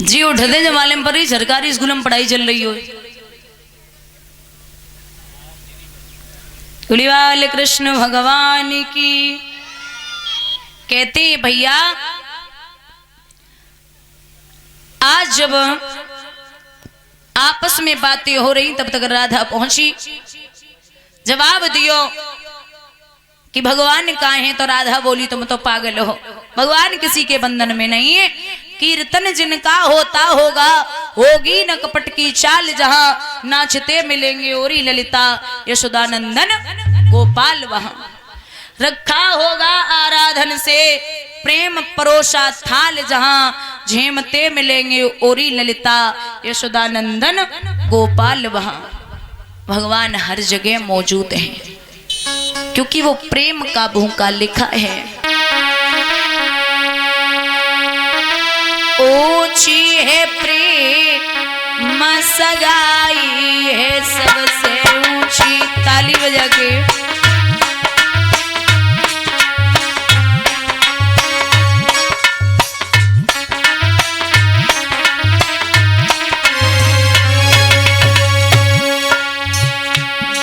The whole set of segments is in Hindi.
जी उठते जमाले पर ही सरकारी स्कूल में पढ़ाई चल रही हो। वाले कृष्ण भगवान की। कहते भैया आज जब आपस में बातें हो रही तब तक राधा पहुंची, जवाब दियो कि भगवान कहाँ है, तो राधा बोली तुम तो पागल हो, भगवान किसी के बंधन में नहीं है। कीर्तन जिनका होता होगा, होगी न कपट की चाल, जहां नाचते मिलेंगे ओरी ललिता यशोदानंदन गोपाल, वहां रखा होगा आराधन से प्रेम परोसा थाल, जहां झेमते मिलेंगे ओरी ललिता यशोदानंदन गोपाल, वहां भगवान हर जगह मौजूद हैं, क्योंकि वो प्रेम का भूखा लिखा है। ऊंची है प्रेम सगाई है सबसे ऊंची, ताली बजा के।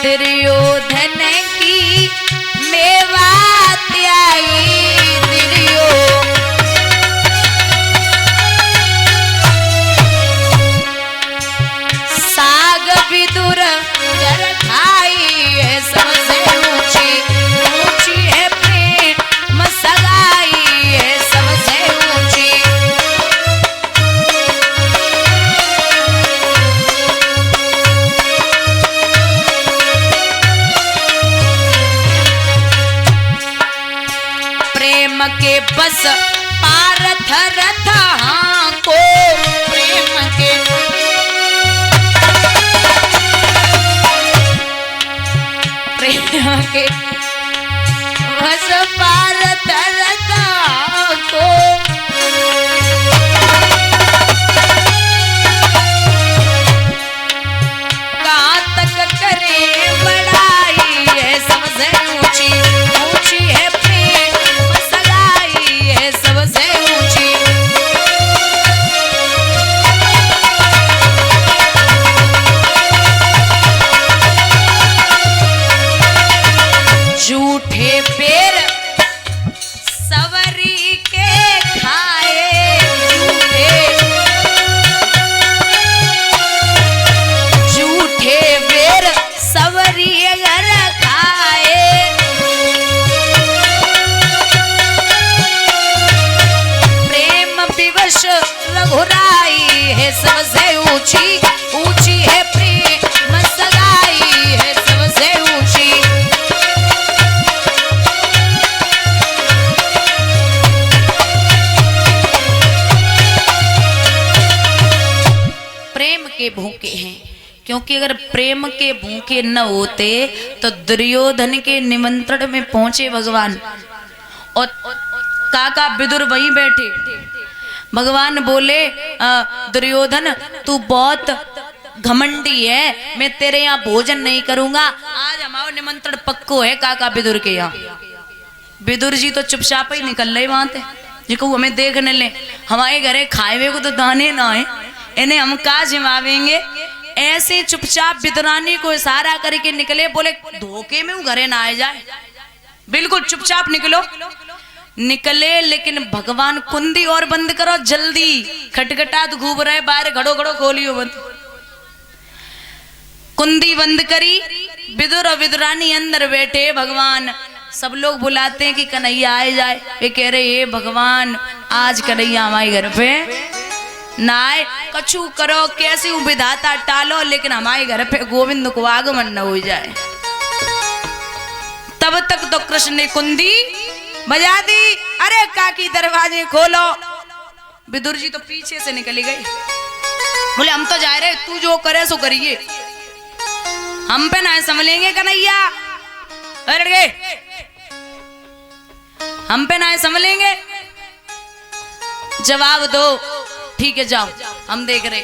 दुर्योधन की मेवात आई, साग विदुर कर खाई है सबसे ऊंची, ऊंची है प्रेम सगाई है सबसे ऊंची। प्रेम के बस पारथ रथ हाँ को, प्रेम के बस पारथ रथ को, कहाँ तक करे बढ़ाई है सबसे ऊंची, ऊंची है प्रेम सगाई है सबसे ऊंची। झूठे पैर सवरी के खाए, झूठे पैर सवरी अगर खाए, प्रेम विवश रघुराई है सबसे ऊंची, ऊंची है प्रेम सगाई है सबसे ऊंची। के भूखे हैं, क्योंकि अगर प्रेम के भूखे न होते तो दुर्योधन के निमंत्रण में पहुंचे भगवान, और काका विदुर वहीं बैठे। भगवान बोले दुर्योधन तू बहुत घमंडी है, मैं तेरे यहाँ भोजन नहीं करूंगा, आज हमारा निमंत्रण पक्को है काका विदुर के यहाँ। विदुर जी तो चुपचाप ही निकल रहे वहां थे, जिको हमें देखने ले, हमारे घरे खाए हुए को तो दाने ना है, इन्हें हम का जिमावेंगे। ऐसे चुपचाप विदुरानी को इशारा करके निकले, बोले धोखे में घरे ना आ जाए, बिल्कुल चुपचाप निकलो। निकले, लेकिन भगवान कुंदी और बंद करो जल्दी, खटखटात घूम रहे बाहर, घड़ो घड़ो खोलियो बंद। कुंदी बंद करी, विदुर और विदुरानी अंदर बैठे। भगवान सब लोग बुलाते हैं कि कन्हैया आए जाए, वे कह रहे हे भगवान आज कन्हैया हमारे घर पे नाय, कछु करो कैसी विधाता टालो, लेकिन हमारे घर पे गोविंद को आगमन न हो जाए। तब तक तो कृष्ण ने कुंदी बजा दी, अरे काकी दरवाजे खोलो। विदुर जी तो पीछे से निकली गई, बोले हम तो जा रहे, तू जो करे सो करिए, हम पे ना संभलेंगे कन्हैया, अरे हम पे ना संभलेंगे, जवाब दो। ठीक है जाओ, हम देख रहे।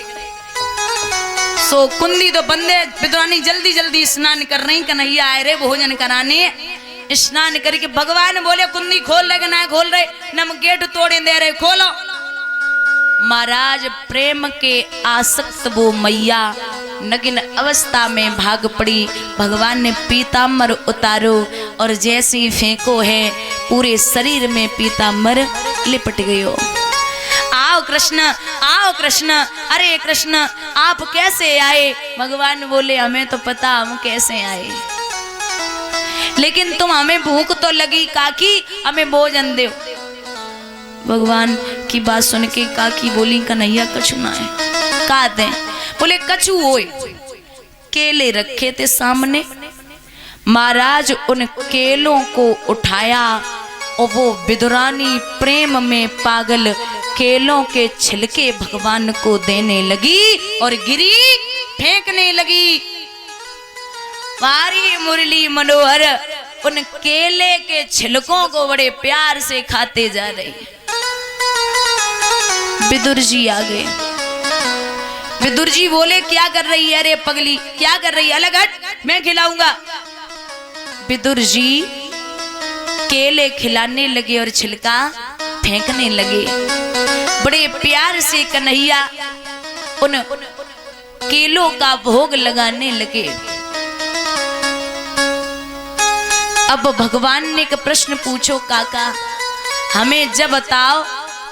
सो कुंदी तो बंदे, विदुरानी जल्दी जल्दी स्नान कर रही, कन्हैया आए रे भोजन कराने। स्नान करके भगवान बोले कुंदी खोल रहे ना खोल रहे, नम गेट तोड़े दे रहे, खोलो। महाराज प्रेम के आसक्त वो मैया नगिन अवस्था में भाग पड़ी। भगवान ने पीताम्बर उतारो और जैसे ही फेंको है पूरे शरीर में पीताम्बर लिपट गयो। आओ कृष्ण, आओ कृष्ण, अरे कृष्ण आप कैसे आए? भगवान बोले हमें तो पता हम कैसे आए, लेकिन तुम हमें भूख तो लगी काकी, हमें भोजन दो। भगवान की बात सुन के काकी बोली कन्हैया कछु ना है। का दे? बोले कछु होए। केले रखे थे सामने, महाराज उन केलों को उठाया और वो विदुरानी प्रेम में पागल केलों के छिलके भगवान को देने लगी और गिरी फेंकने लगी। मारी मुरली मनोहर उन केले के छिलकों को बड़े प्यार से खाते जा रही। विदुर जी आ गए। विदुर जी बोले क्या कर रही है? अरे पगली क्या कर रही है? अलग हट, मैं खिलाऊंगा। विदुर जी केले खिलाने लगे और छिलका फेंकने लगे। बड़े प्यार से कन्हैया उन केलों का भोग लगाने लगे। अब भगवान ने एक प्रश्न पूछो काका, हमें जब बताओ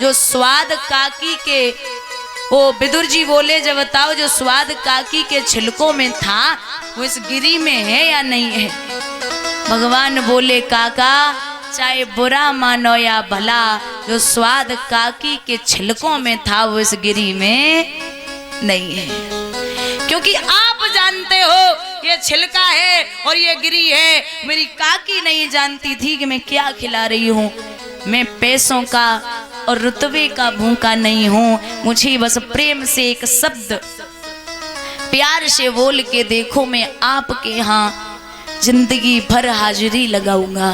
जो स्वाद काकी के, वो विदुर जी बोले जब बताओ जो स्वाद काकी के छिलकों में था वो इस गिरी में है या नहीं है? भगवान बोले काका चाहे बुरा मानो या भला, जो स्वाद काकी के छिलकों में था वो इस गिरी में नहीं है, क्योंकि आप जानते हो ये छिलका है और ये गिरी है। मेरी काकी नहीं जानती थी कि मैं क्या खिला रही हूँ। मैं पैसों का और रुतबे का भूखा नहीं हूँ, मुझे बस प्रेम से एक शब्द प्यार से बोल के देखो, मैं आपके यहाँ जिंदगी भर हाजिरी लगाऊंगा।